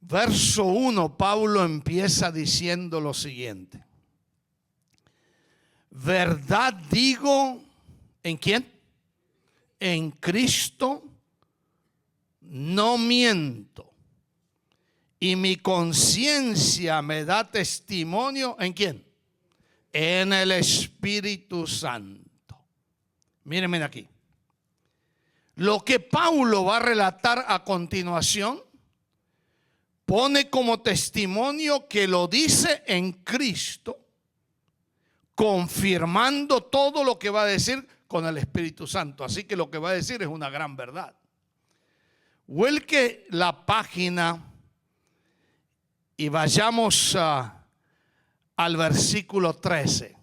verso 1, Pablo empieza diciendo lo siguiente. Verdad digo, ¿en quién? En Cristo no miento. Y mi conciencia me da testimonio, ¿en quién? En el Espíritu Santo. Mírenme aquí. Lo que Pablo va a relatar a continuación pone como testimonio que lo dice en Cristo, confirmando todo lo que va a decir con el Espíritu Santo. Así que lo que va a decir es una gran verdad. Vuelque la página y vayamos al versículo 13.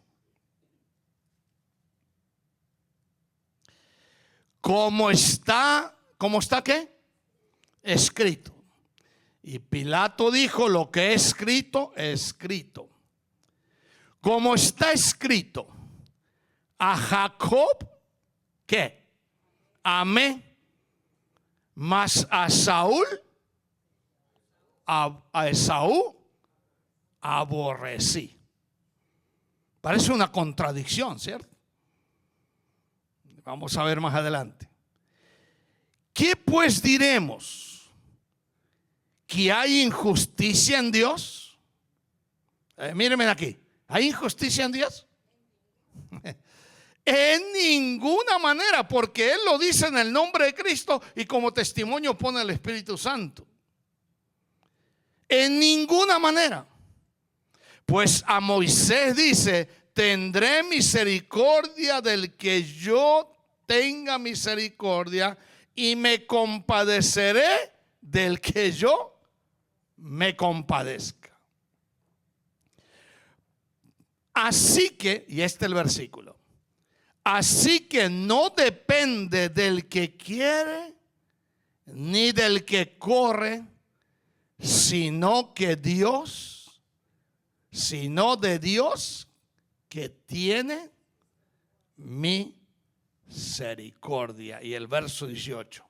¿Cómo está qué? Escrito. Y Pilato dijo, lo que es escrito, escrito. Como está escrito, a Jacob, ¿qué? Amé, mas a Saúl, a Esaú, aborrecí. Parece una contradicción, ¿cierto? Vamos a ver más adelante. ¿Qué pues diremos? ¿Que hay injusticia en Dios? Mírenme aquí. ¿Hay injusticia en Dios? En ninguna manera, porque Él lo dice en el nombre de Cristo y como testimonio pone el Espíritu Santo. En ninguna manera. Pues a Moisés dice, tendré misericordia del que yo tenga misericordia y me compadeceré del que yo me compadezca. Así que, y este es el versículo, así que no depende del que quiere ni del que corre, sino de Dios que tiene misericordia. Y el verso 18.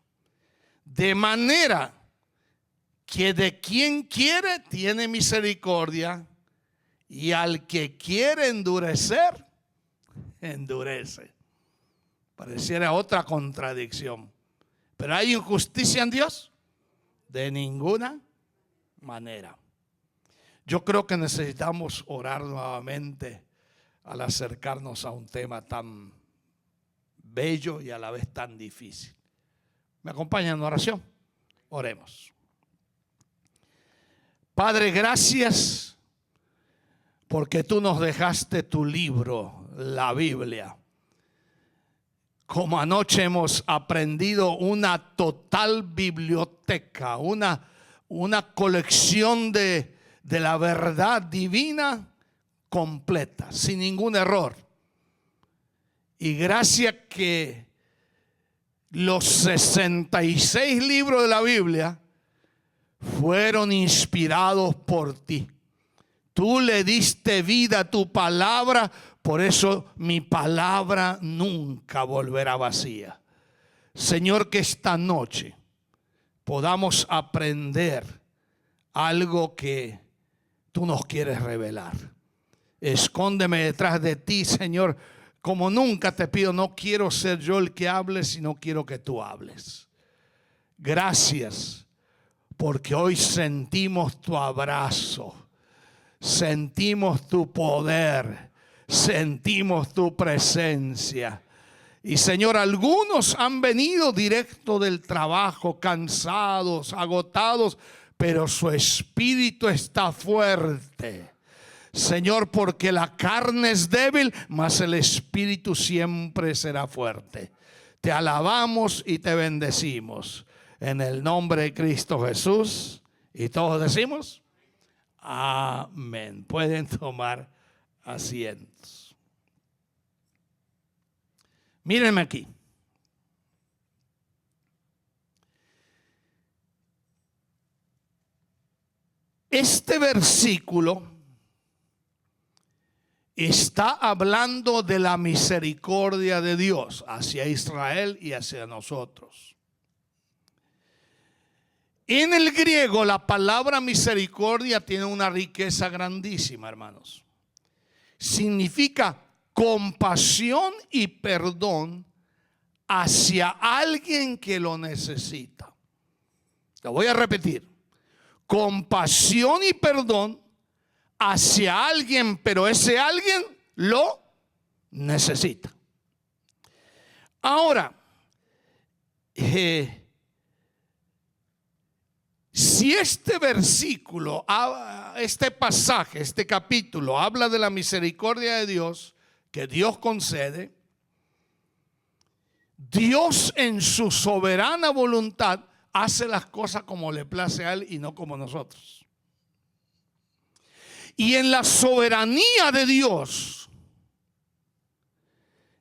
De manera que de quien quiere tiene misericordia, y al que quiere endurecer, endurece. Pareciera otra contradicción. ¿Pero hay injusticia en Dios? De ninguna manera. Yo creo que necesitamos orar nuevamente al acercarnos a un tema tan bello y a la vez tan difícil. ¿Me acompañan en oración? Oremos. Padre, gracias porque tú nos dejaste tu libro, la Biblia. Como anoche hemos aprendido, una total biblioteca, una colección de la verdad divina completa, sin ningún error. Y gracias que los 66 libros de la Biblia fueron inspirados por ti. Tú le diste vida a tu palabra, por eso mi palabra nunca volverá vacía. Señor, que esta noche podamos aprender algo que tú nos quieres revelar. Escóndeme detrás de ti, Señor, como nunca te pido. No quiero ser yo el que hable, sino quiero que tú hables. Gracias, porque hoy sentimos tu abrazo. Sentimos tu poder, sentimos tu presencia. Y Señor, algunos han venido directo del trabajo, cansados, agotados, pero su espíritu está fuerte. Señor, porque la carne es débil, mas el espíritu siempre será fuerte. Te alabamos y te bendecimos en el nombre de Cristo Jesús. Y todos decimos amén. Pueden tomar asientos. Mírenme aquí. Este versículo está hablando de la misericordia de Dios hacia Israel y hacia nosotros. En el griego la palabra misericordia tiene una riqueza grandísima, hermanos. Significa compasión y perdón hacia alguien que lo necesita. Lo voy a repetir. Compasión y perdón hacia alguien, pero ese alguien lo necesita. Ahora, si este versículo, este pasaje, este capítulo habla de la misericordia de Dios que Dios concede, Dios en su soberana voluntad hace las cosas como le place a Él y no como nosotros. Y en la soberanía de Dios,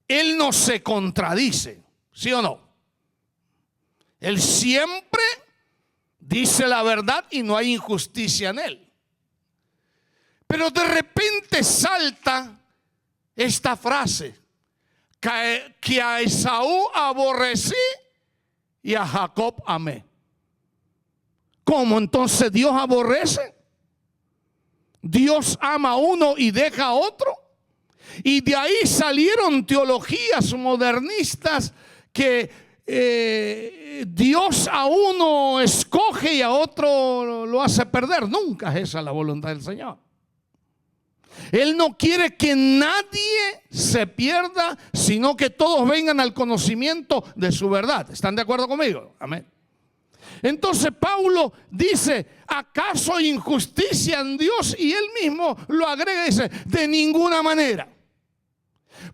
Él no se contradice, ¿sí o no? Él siempre dice la verdad y no hay injusticia en Él. Pero de repente salta esta frase: que a Esaú aborrecí y a Jacob amé. ¿Cómo entonces Dios aborrece? Dios ama a uno y deja a otro. Y de ahí salieron teologías modernistas que Dios a uno escoge y a otro lo hace perder. Nunca es esa la voluntad del Señor. Él no quiere que nadie se pierda, sino que todos vengan al conocimiento de su verdad. ¿Están de acuerdo conmigo? Amén. Entonces Pablo dice: ¿acaso hay injusticia en Dios? Y él mismo lo agrega y dice: de ninguna manera.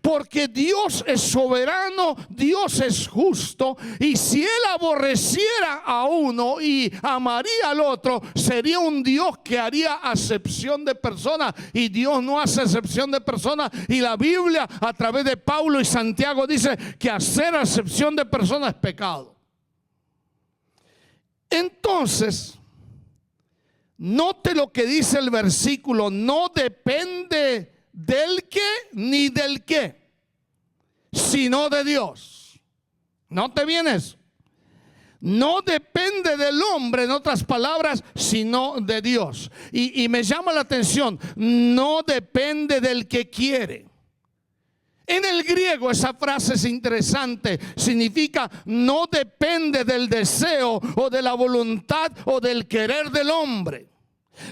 Porque Dios es soberano, Dios es justo, y si Él aborreciera a uno y amaría al otro, sería un Dios que haría acepción de personas, y Dios no hace acepción de personas. Y la Biblia a través de Pablo y Santiago dice que hacer acepción de personas es pecado. Entonces, note lo que dice el versículo: no depende del qué ni del qué, sino de Dios. Note bien eso. No depende del hombre, en otras palabras, sino de Dios. Y me llama la atención: no depende del que quiere. En el griego esa frase es interesante. Significa: no depende del deseo o de la voluntad o del querer del hombre.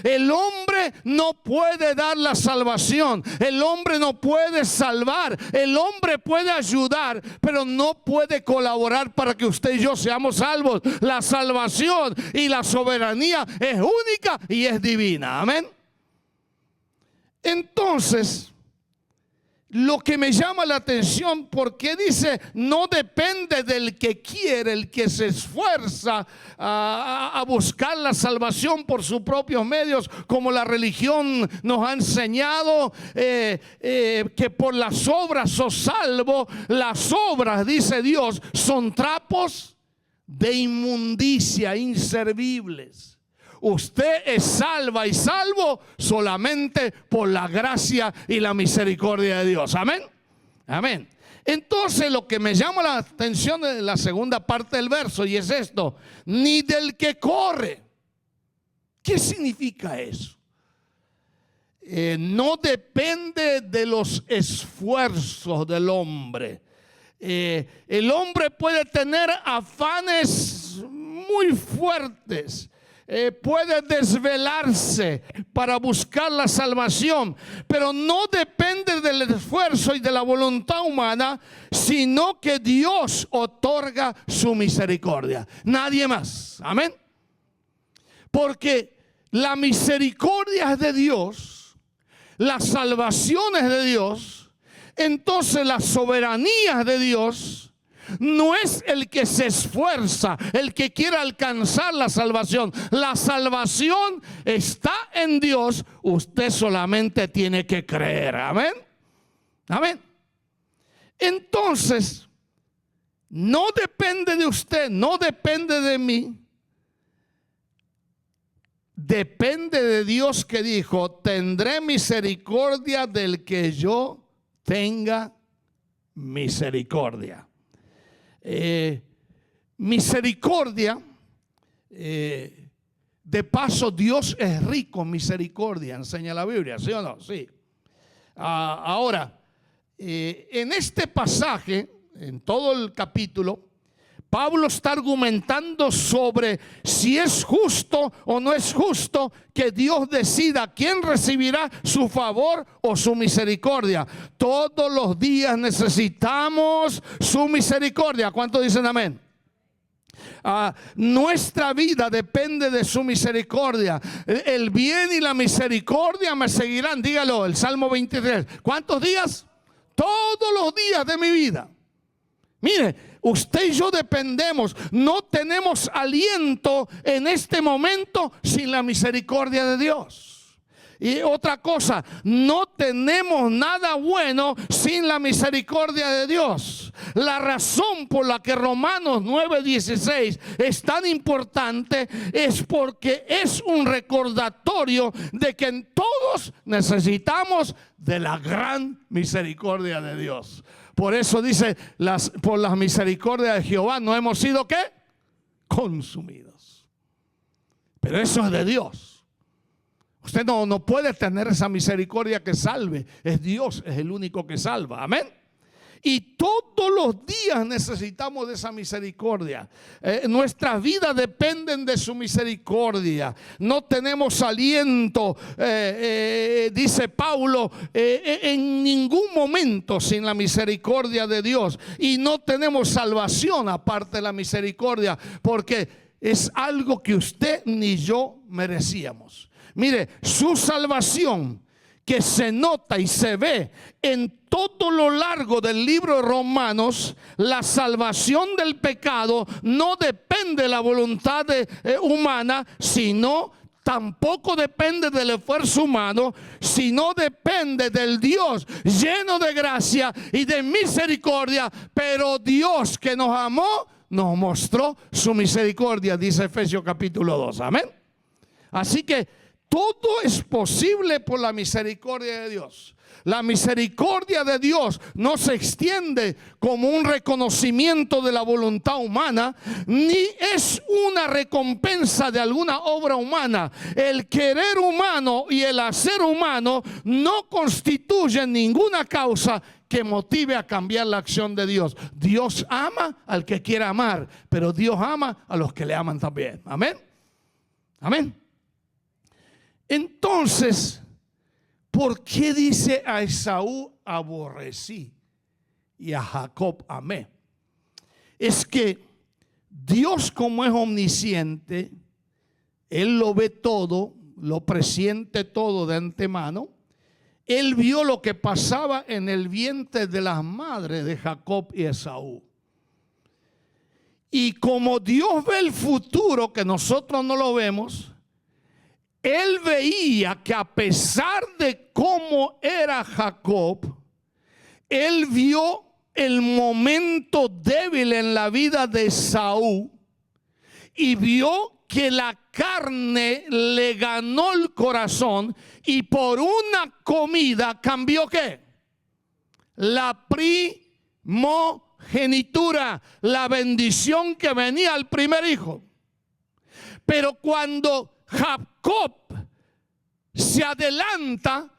El hombre no puede dar la salvación. El hombre no puede salvar. El hombre puede ayudar, pero no puede colaborar para que usted y yo seamos salvos. La salvación y la soberanía es única y es divina. Amén. Entonces, lo que me llama la atención, porque dice: no depende del que quiere, el que se esfuerza a buscar la salvación por sus propios medios, como la religión nos ha enseñado, que por las obras sos salvo. Las obras, dice Dios, son trapos de inmundicia, inservibles. Usted es salva y salvo solamente por la gracia y la misericordia de Dios. Amén. Amén. Entonces, lo que me llama la atención de la segunda parte del verso, y es esto: ni del que corre. ¿Qué significa eso? No depende de los esfuerzos del hombre. El hombre puede tener afanes muy fuertes. Puede desvelarse para buscar la salvación, pero no depende del esfuerzo y de la voluntad humana, sino que Dios otorga su misericordia. Nadie más. Amén. Porque la misericordia es de Dios, la salvación es de Dios. Entonces la soberanía de Dios. No es el que se esfuerza, el que quiere alcanzar la salvación. La salvación está en Dios. Usted solamente tiene que creer. Amén. Amén. Entonces, no depende de usted, no depende de mí. Depende de Dios, que dijo: tendré misericordia del que yo tenga misericordia. Misericordia De paso, Dios es rico en misericordia, enseña la Biblia, ¿sí o no? Sí. Ahora, en este pasaje, en todo el capítulo, Pablo está argumentando sobre si es justo o no es justo que Dios decida quién recibirá su favor o su misericordia. Todos los días necesitamos su misericordia. ¿Cuántos dicen amén? Nuestra vida depende de su misericordia. El bien y la misericordia me seguirán. Dígalo, el Salmo 23. ¿Cuántos días? Todos los días de mi vida. Mire, usted y yo dependemos. No tenemos aliento en este momento sin la misericordia de Dios. Y otra cosa, no tenemos nada bueno sin la misericordia de Dios. La razón por la que Romanos 9:16 es tan importante es porque es un recordatorio de que todos necesitamos de la gran misericordia de Dios. Por eso dice, por las misericordias de Jehová no hemos sido ¿qué? Consumidos. Pero eso es de Dios. Usted no puede tener esa misericordia que salve. Es Dios, es el único que salva. Amén. Y todos los días necesitamos de esa misericordia. Nuestras vidas dependen de su misericordia. No tenemos aliento, dice Pablo, en ningún momento sin la misericordia de Dios. Y no tenemos salvación aparte de la misericordia, porque es algo que usted ni yo merecíamos. Mire, su salvación, que se nota y se ve en todo lo largo del libro de Romanos, la salvación del pecado no depende de la voluntad humana, sino tampoco depende del esfuerzo humano, sino depende del Dios lleno de gracia y de misericordia. Pero Dios que nos amó, nos mostró su misericordia, dice Efesios capítulo 2. Amén. Así que todo es posible por la misericordia de Dios. La misericordia de Dios no se extiende como un reconocimiento de la voluntad humana, ni es una recompensa de alguna obra humana. El querer humano y el hacer humano no constituyen ninguna causa que motive a cambiar la acción de Dios. Dios ama al que quiera amar, pero Dios ama a los que le aman también. Amén. Amén. Entonces, ¿por qué dice a Esaú aborrecí y a Jacob amé? Es que Dios, como es omnisciente, Él lo ve todo, lo presiente todo de antemano. Él vio lo que pasaba en el vientre de las madres de Jacob y Esaú. Y como Dios ve el futuro que nosotros no lo vemos, Él veía que a pesar de cómo era Jacob, Él vio el momento débil en la vida de Esaú y vio que la carne le ganó el corazón y por una comida cambió ¿qué? La primogenitura, la bendición que venía al primer hijo. Pero cuando Jacob se adelanta,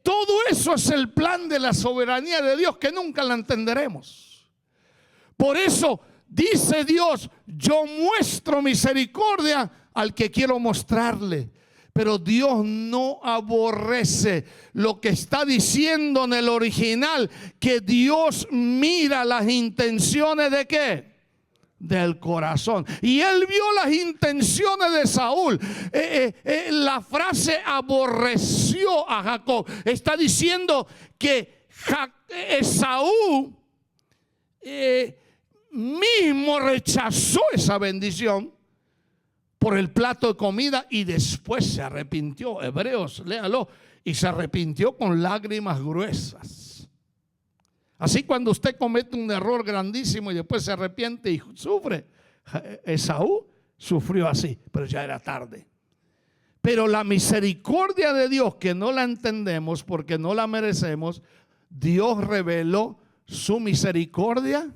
todo eso es el plan de la soberanía de Dios que nunca la entenderemos. Por eso dice Dios, yo muestro misericordia al que quiero mostrarle. Pero Dios no aborrece lo que está diciendo en el original, que Dios mira las intenciones de ¿qué? Del corazón. Y Él vio las intenciones de Saúl. La frase aborreció a Jacob está diciendo que Esaú mismo rechazó esa bendición por el plato de comida y después se arrepintió. Hebreos, léalo. Y se arrepintió con lágrimas gruesas. Así cuando usted comete un error grandísimo y después se arrepiente y sufre, Esaú sufrió así, pero ya era tarde. Pero la misericordia de Dios, que no la entendemos porque no la merecemos, Dios reveló su misericordia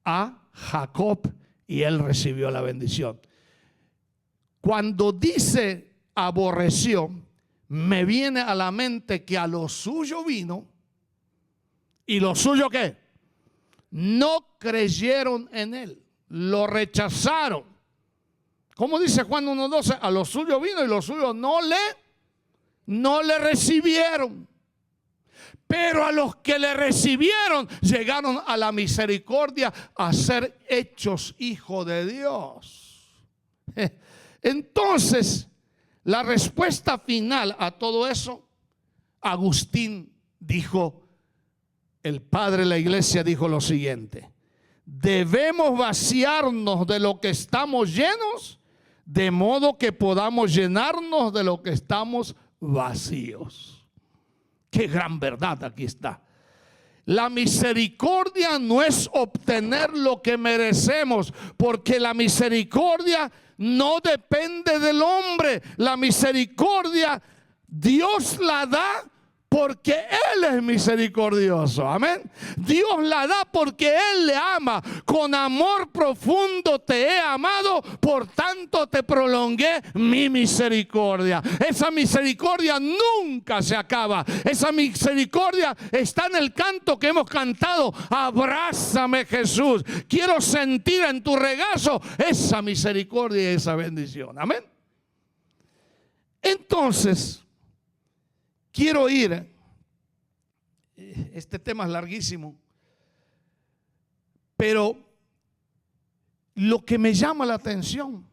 a Jacob y él recibió la bendición. Cuando dice aborreció, me viene a la mente que a lo suyo vino y lo suyo ¿qué? No creyeron en él, lo rechazaron. ¿Cómo dice Juan 1:12? A lo suyo vino y lo suyo no le recibieron. Pero a los que le recibieron llegaron a la misericordia a ser hechos hijos de Dios. Entonces, la respuesta final a todo eso, Agustín dijo, el padre de la iglesia dijo lo siguiente: debemos vaciarnos de lo que estamos llenos, de modo que podamos llenarnos de lo que estamos vacíos. Qué gran verdad aquí está. La misericordia no es obtener lo que merecemos, porque la misericordia no depende del hombre. La misericordia Dios la da porque Él es misericordioso. Amén. Dios la da porque Él le ama. Con amor profundo te he amado, por tanto te prolongué mi misericordia. Esa misericordia nunca se acaba. Esa misericordia está en el canto que hemos cantado. Abrázame, Jesús. Quiero sentir en tu regazo esa misericordia y esa bendición. Amén. Entonces, quiero ir, este tema es larguísimo, pero lo que me llama la atención,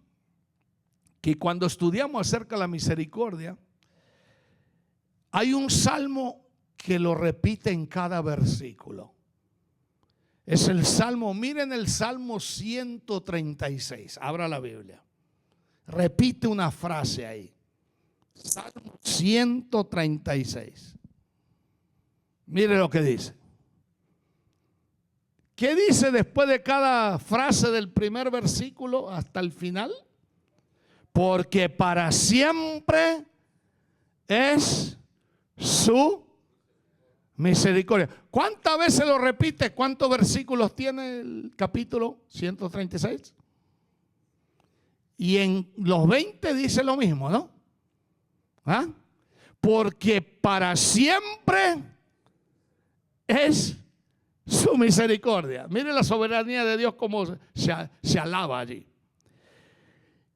que cuando estudiamos acerca de la misericordia, hay un salmo que lo repite en cada versículo. Es el salmo, miren el salmo 136, abra la Biblia, repite una frase ahí. Salmo 136. Mire lo que dice. ¿Qué dice después de cada frase del primer versículo hasta el final? Porque para siempre es su misericordia. ¿Cuántas veces lo repite? ¿Cuántos versículos tiene el capítulo 136? Y en los 20 dice lo mismo, ¿no? ¿Ah? Porque para siempre es su misericordia. Mire la soberanía de Dios como se alaba allí.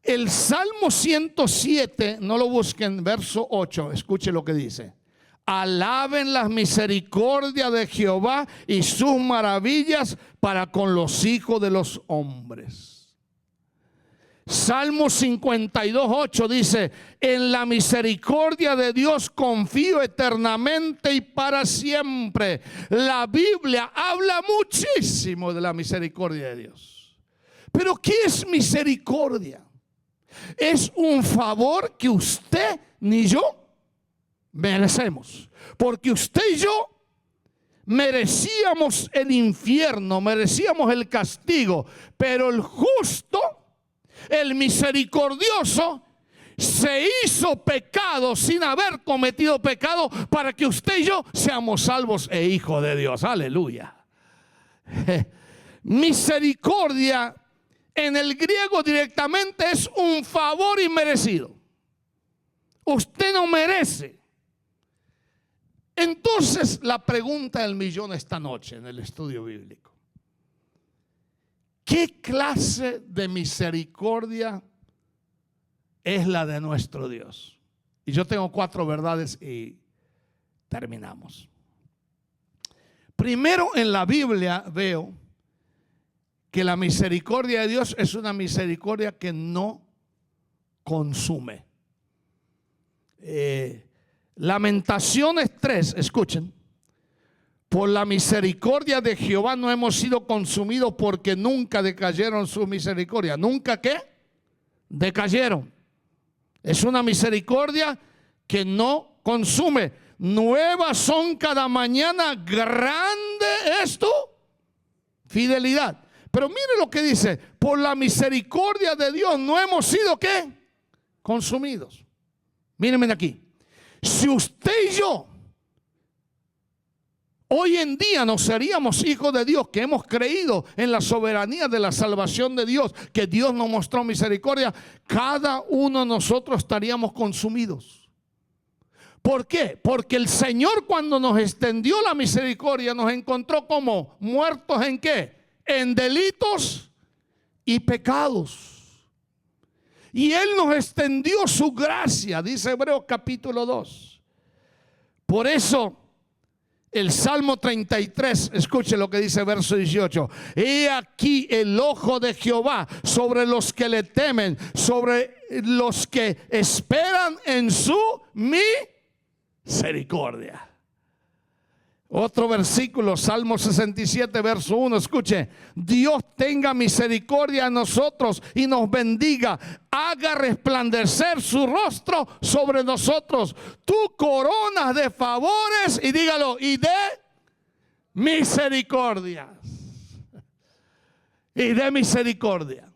El Salmo 107, no lo busquen, verso 8, escuche lo que dice. Alaben las misericordias de Jehová y sus maravillas para con los hijos de los hombres. Salmo 52:8 dice: en la misericordia de Dios confío eternamente y para siempre. La Biblia habla muchísimo de la misericordia de Dios. Pero ¿qué es misericordia? Es un favor que usted ni yo merecemos, porque usted y yo merecíamos el infierno, merecíamos el castigo, pero el justo, el misericordioso, se hizo pecado sin haber cometido pecado para que usted y yo seamos salvos e hijos de Dios. Aleluya. Misericordia en el griego directamente es un favor inmerecido. Usted no merece. Entonces, la pregunta del millón esta noche en el estudio bíblico: ¿qué clase de misericordia es la de nuestro Dios? Y yo tengo 4 verdades y terminamos. Primero, en la Biblia veo que la misericordia de Dios es una misericordia que no consume. Lamentaciones 3, escuchen. Por la misericordia de Jehová no hemos sido consumidos, porque nunca decayeron sus misericordias. ¿Nunca qué? Decayeron. Es una misericordia que no consume. Nuevas son cada mañana, grande es tu fidelidad. Pero mire lo que dice: por la misericordia de Dios no hemos sido ¿qué? Consumidos. Mírenme aquí. Si usted y yo Hoy en día no seríamos hijos de Dios, que hemos creído en la soberanía de la salvación de Dios, que Dios nos mostró misericordia. Cada uno de nosotros estaríamos consumidos. ¿Por qué? Porque el Señor, cuando nos extendió la misericordia, nos encontró como muertos ¿en qué? En delitos y pecados. Y Él nos extendió su gracia, dice Hebreos capítulo 2. Por eso el Salmo 33, escuche lo que dice verso 18. He aquí el ojo de Jehová sobre los que le temen, sobre los que esperan en su misericordia. Otro versículo, Salmo 67, verso 1, escuche. Dios tenga misericordia a nosotros y nos bendiga. Haga resplandecer su rostro sobre nosotros. Tú coronas de favores, y dígalo, y de misericordias. Y de misericordia.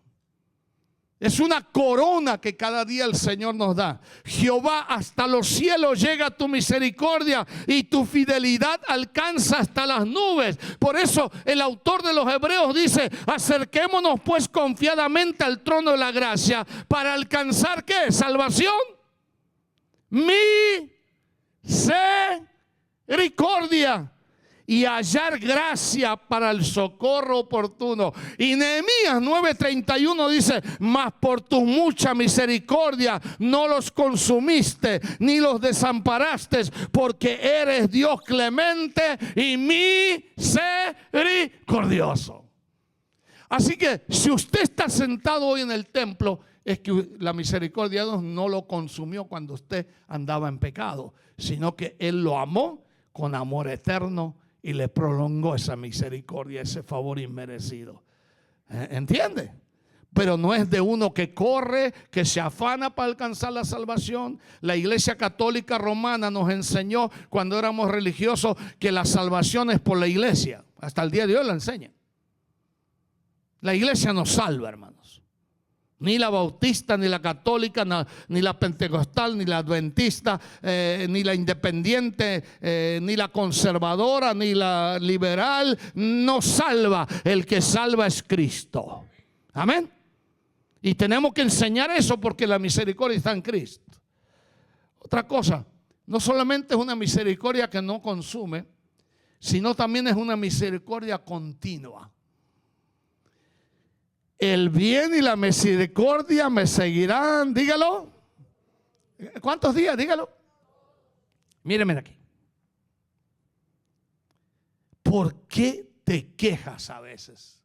Es una corona que cada día el Señor nos da. Jehová, hasta los cielos llega tu misericordia y tu fidelidad alcanza hasta las nubes. Por eso el autor de los Hebreos dice: acerquémonos pues confiadamente al trono de la gracia para alcanzar ¿qué? Salvación, misericordia y hallar gracia para el socorro oportuno. Y Nehemías 9:31 dice: mas por tu mucha misericordia no los consumiste ni los desamparaste, porque eres Dios clemente y misericordioso. Así que si usted está sentado hoy en el templo, es que la misericordia de Dios no lo consumió cuando usted andaba en pecado, sino que Él lo amó con amor eterno y le prolongó esa misericordia, ese favor inmerecido. ¿Entiende? Pero no es de uno que corre, que se afana para alcanzar la salvación. La Iglesia Católica Romana nos enseñó cuando éramos religiosos que la salvación es por la iglesia. Hasta el día de hoy la enseña. La iglesia nos salva, hermanos. Ni la bautista, ni la católica, ni la pentecostal, ni la adventista, ni la independiente, ni la conservadora, ni la liberal, no salva. El que salva es Cristo. Amén. Y tenemos que enseñar eso porque la misericordia está en Cristo. Otra cosa, no solamente es una misericordia que no consume, sino también es una misericordia continua. El bien y la misericordia me seguirán, dígalo. ¿Cuántos días? Dígalo. Míreme aquí. ¿Por qué te quejas a veces?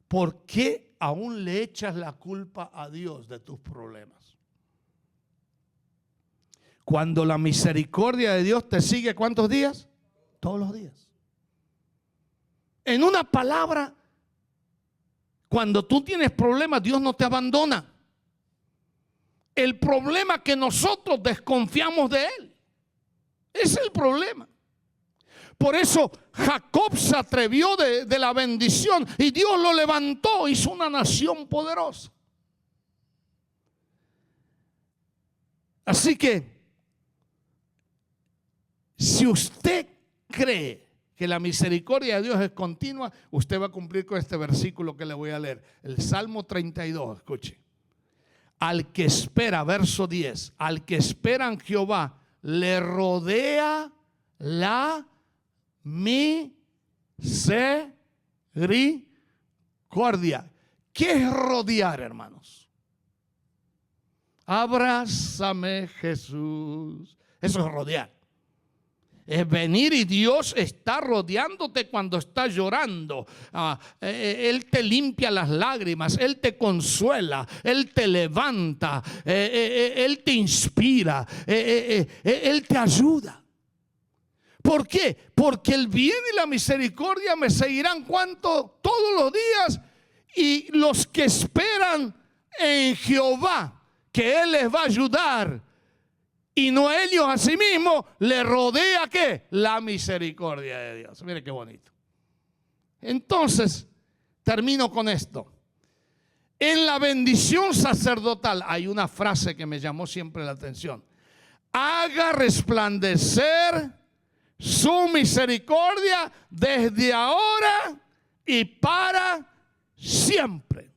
¿Por qué aún le echas la culpa a Dios de tus problemas? Cuando la misericordia de Dios te sigue, ¿cuántos días? Todos los días. En una palabra, cuando tú tienes problemas, Dios no te abandona. El problema es que nosotros desconfiamos de Él. Ese es el problema. Por eso Jacob se atrevió de la bendición y Dios lo levantó, hizo una nación poderosa. Así que, si usted cree que la misericordia de Dios es continua, usted va a cumplir con este versículo que le voy a leer. El Salmo 32, escuche. Al que espera, verso 10, al que espera en Jehová, le rodea la misericordia. ¿Qué es rodear, hermanos? Abrázame, Jesús. Eso es rodear. Es venir y Dios está rodeándote cuando estás llorando. Él te limpia las lágrimas, Él te consuela, Él te levanta, Él te inspira, Él te ayuda. ¿Por qué? Porque el bien y la misericordia me seguirán, ¿cuánto? Todos los días. Y los que esperan en Jehová, que Él les va a ayudar. Y no ellos a sí mismos, le rodea ¿qué? La misericordia de Dios. Mire qué bonito. Entonces, termino con esto. En la bendición sacerdotal hay una frase que me llamó siempre la atención. Haga resplandecer su misericordia desde ahora y para siempre.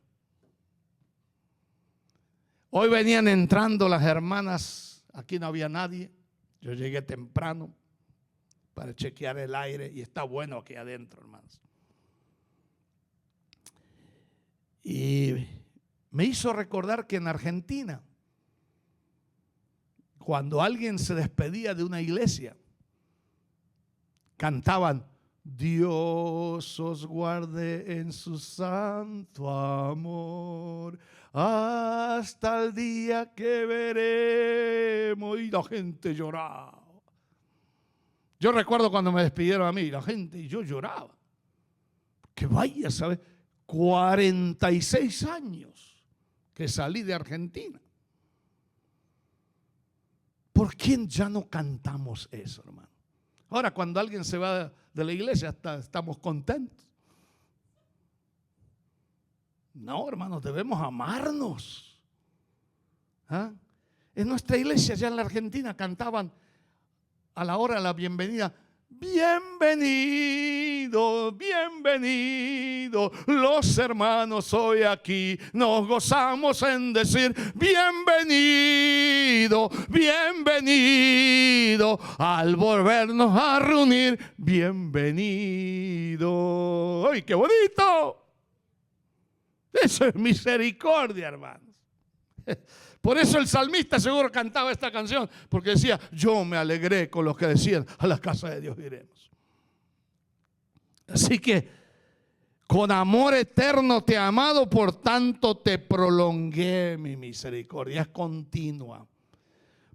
Hoy venían entrando las hermanas, aquí no había nadie, yo llegué temprano para chequear el aire y está bueno aquí adentro, hermanos. Y me hizo recordar que en Argentina, cuando alguien se despedía de una iglesia, cantaban: Dios os guarde en su santo amor hasta el día que veremos. Y la gente lloraba. Yo recuerdo cuando me despidieron a mí, la gente, y yo lloraba. Que vaya, ¿sabes? 46 años que salí de Argentina. ¿Por qué ya no cantamos eso, hermano? Ahora, cuando alguien se va de la iglesia, estamos contentos. No, hermanos, debemos amarnos. ¿Ah? En nuestra iglesia, ya en la Argentina, cantaban a la hora de la bienvenida: bienvenido, bienvenido, los hermanos hoy aquí nos gozamos en decir: bienvenido, bienvenido, al volvernos a reunir, bienvenido. ¡Ay, qué bonito! Eso es misericordia, hermanos. Por eso el salmista seguro cantaba esta canción, porque decía: yo me alegré con los que decían, a la casa de Dios iremos. Así que con amor eterno te he amado, por tanto te prolongué mi misericordia. Es continua,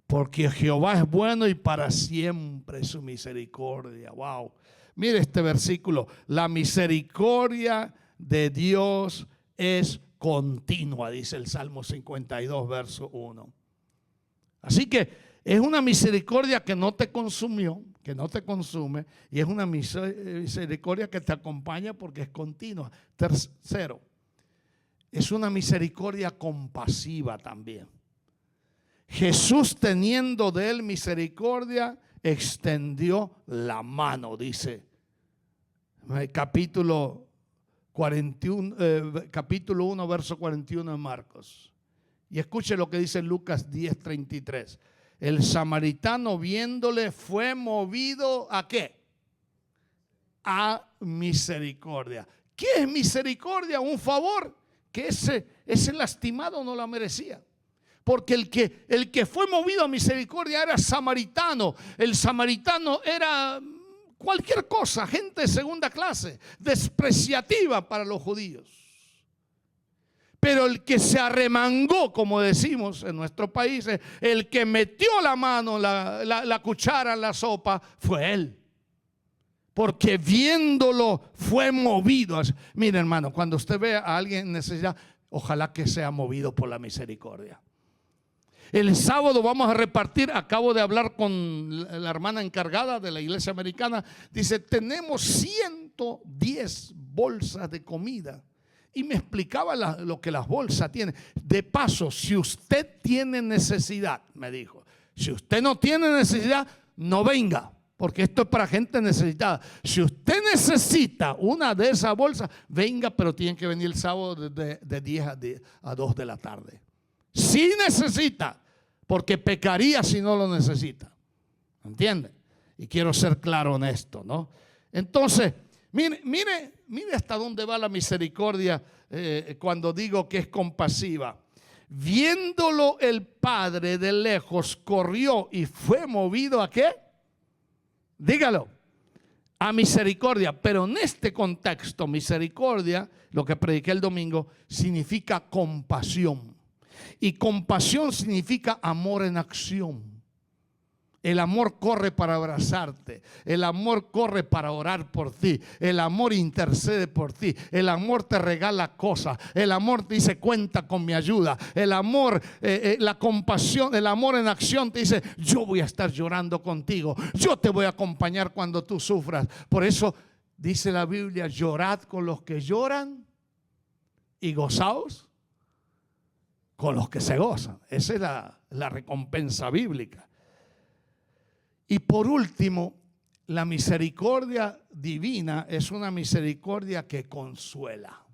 porque Jehová es bueno y para siempre su misericordia. Wow. Mire este versículo: la misericordia de Dios es continua, dice el Salmo 52, verso 1. Así que es una misericordia que no te consumió, que no te consume, y es una misericordia que te acompaña porque es continua. Tercero, es una misericordia compasiva también. Jesús, teniendo de él misericordia, extendió la mano, dice capítulo 1, verso 41 en Marcos. Y escuche lo que dice Lucas 10:33. El samaritano, viéndole, fue movido ¿a qué? A misericordia. ¿Qué es misericordia? Un favor que ese lastimado no la merecía. Porque el que fue movido a misericordia era samaritano. El samaritano era cualquier cosa, gente de segunda clase, despreciativa para los judíos. Pero el que se arremangó, como decimos en nuestro país, el que metió la mano, la cuchara en la sopa, fue él. Porque viéndolo fue movido. Mire, hermano, cuando usted ve a alguien en necesidad, ojalá que sea movido por la misericordia. El sábado vamos a repartir, acabo de hablar con la hermana encargada de la iglesia americana, dice: tenemos 110 bolsas de comida. Y me explicaba lo que las bolsas tienen. De paso, si usted tiene necesidad, me dijo, si usted no tiene necesidad, no venga, porque esto es para gente necesitada. Si usted necesita una de esas bolsas, venga, pero tiene que venir el sábado de 10 a 2 de la tarde. Si necesita, porque pecaría si no lo necesita. ¿Entiende? Y quiero ser claro en esto, ¿no? Entonces, mire hasta dónde va la misericordia cuando digo que es compasiva. Viéndolo el padre de lejos, corrió y fue movido ¿a qué? Dígalo. A misericordia. Pero en este contexto, misericordia, lo que prediqué el domingo, significa compasión. Y compasión significa amor en acción. El amor corre para abrazarte. El amor corre para orar por ti. El amor intercede por ti. El amor te regala cosas. El amor te dice: cuenta con mi ayuda. El amor, la compasión, el amor en acción te dice: yo voy a estar llorando contigo. Yo te voy a acompañar cuando tú sufras. Por eso dice la Biblia: llorad con los que lloran y gozaos con los que se gozan. Esa es la recompensa bíblica. Y por último, la misericordia divina es una misericordia que consuela.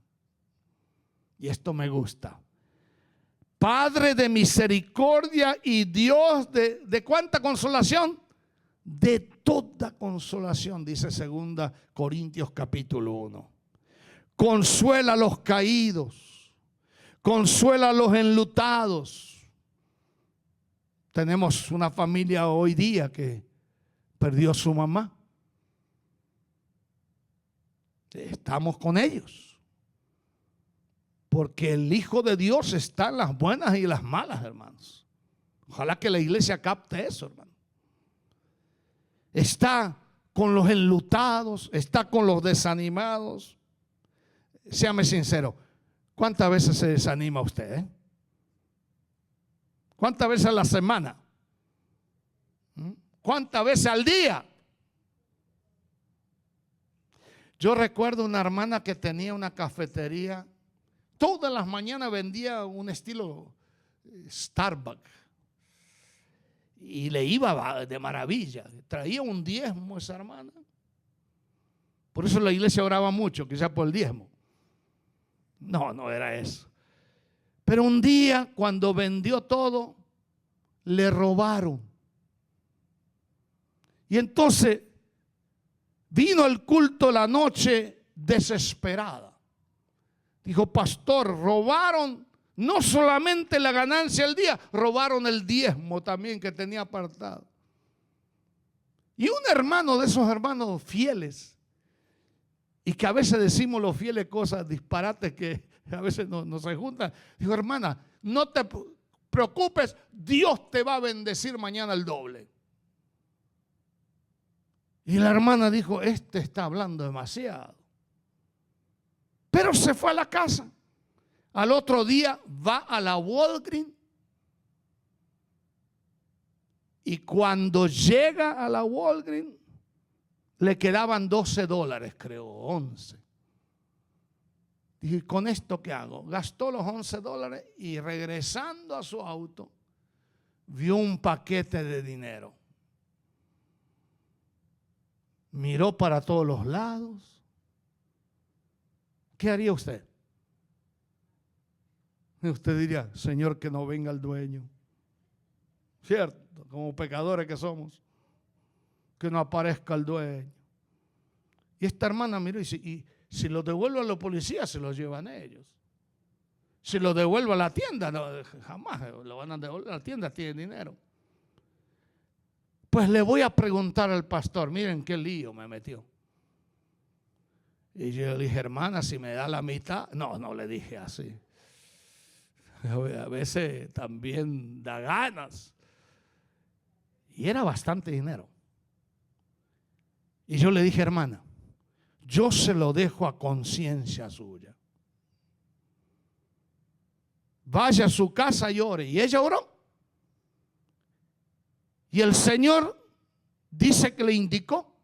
Y esto me gusta. Padre de misericordia y Dios de ¿cuánta consolación? De toda consolación, dice 2 Corintios capítulo 1. Consuela a los caídos, consuela a los enlutados. Tenemos una familia hoy día que perdió a su mamá. Estamos con ellos. Porque el Hijo de Dios está en las buenas y las malas, hermanos. Ojalá que la iglesia capte eso, hermano. Está con los enlutados, está con los desanimados. Séame sincero, ¿cuántas veces se desanima usted? ¿Cuántas veces a la semana? ¿Cuántas veces al día? Yo recuerdo una hermana que tenía una cafetería. Todas las mañanas vendía un estilo Starbucks. Y le iba de maravilla. Traía un diezmo esa hermana. Por eso la iglesia oraba mucho, quizás por el diezmo. No era eso. Pero un día, cuando vendió todo, le robaron. Y entonces vino al culto la noche desesperada. Dijo, pastor, robaron no solamente la ganancia del día, robaron el diezmo también que tenía apartado. Y un hermano de esos hermanos fieles, y que a veces decimos los fieles cosas disparates que a veces no se juntan, dijo, hermana, no te preocupes, Dios te va a bendecir mañana el doble. Y la hermana dijo, este está hablando demasiado. Pero se fue a la casa. Al otro día va a la Walgreens. Y cuando llega a la Walgreens, le quedaban $12, creo, 11. Dije, ¿con esto qué hago? Gastó los $11 y regresando a su auto, vio un paquete de dinero. Miró para todos los lados. ¿Qué haría usted? Y usted diría, Señor, que no venga el dueño. ¿Cierto? Como pecadores que somos. Que no aparezca el dueño. Y esta hermana miró y dice, y si lo devuelvo a los policías, se los llevan ellos. Si lo devuelvo a la tienda, no, jamás lo van a devolver a la tienda, tienen dinero. Pues le voy a preguntar al pastor, miren qué lío me metió. Y yo le dije, hermana, si me da la mitad. No le dije así. A veces también da ganas. Y era bastante dinero. Y yo le dije, hermana, yo se lo dejo a conciencia suya. Vaya a su casa y ore. Y ella oró. Y el Señor dice que le indicó,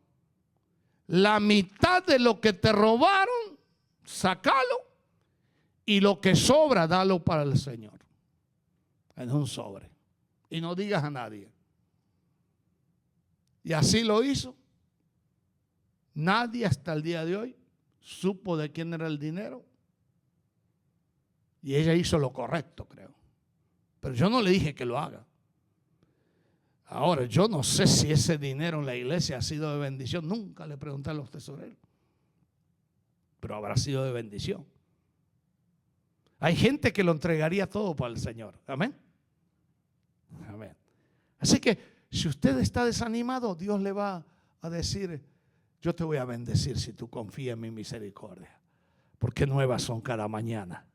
la mitad de lo que te robaron, sácalo, y lo que sobra, dalo para el Señor. En un sobre. Y no digas a nadie. Y así lo hizo. Nadie hasta el día de hoy supo de quién era el dinero. Y ella hizo lo correcto, creo. Pero yo no le dije que lo haga. Ahora, yo no sé si ese dinero en la iglesia ha sido de bendición. Nunca le pregunté a los tesoreros. Pero habrá sido de bendición. Hay gente que lo entregaría todo para el Señor. Amén. Amén. Así que si usted está desanimado, Dios le va a decir, yo te voy a bendecir si tú confías en mi misericordia. Porque nuevas son cada mañana.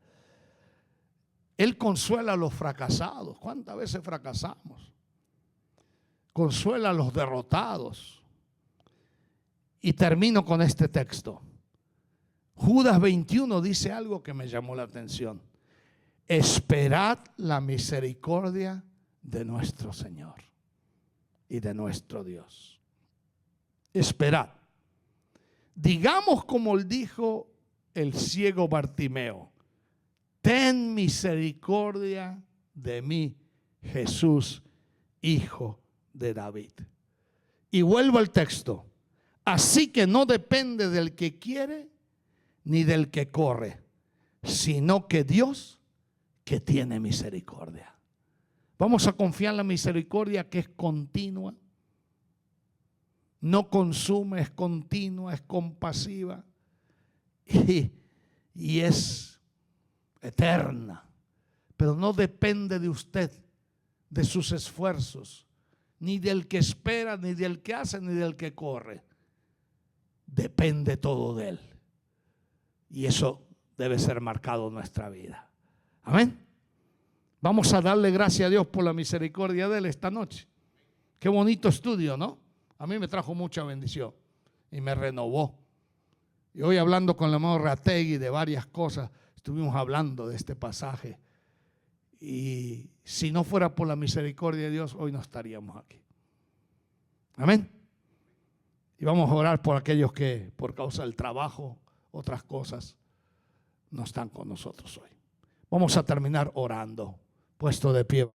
Él consuela a los fracasados. ¿Cuántas veces fracasamos? Consuela a los derrotados. Y termino con este texto. Judas 21 dice algo que me llamó la atención. Esperad la misericordia de nuestro Señor y de nuestro Dios. Esperad. Digamos como dijo el ciego Bartimeo, ten misericordia de mí, Jesús, Hijo de David. Y vuelvo al texto. Así que no depende del que quiere ni del que corre, sino que Dios que tiene misericordia. Vamos a confiar en la misericordia que es continua, no consume, es continua, es compasiva y es eterna. Pero no depende de usted, de sus esfuerzos, ni del que espera, ni del que hace, ni del que corre. Depende todo de Él. Y eso debe ser marcado en nuestra vida. Amén. Vamos a darle gracias a Dios por la misericordia de Él esta noche. Qué bonito estudio, ¿no? A mí me trajo mucha bendición y me renovó. Y hoy hablando con el hermano Rategui de varias cosas, estuvimos hablando de este pasaje. Y si no fuera por la misericordia de Dios, hoy no estaríamos aquí. Amén. Y vamos a orar por aquellos que por causa del trabajo, otras cosas, no están con nosotros hoy. Vamos a terminar orando, puesto de pie.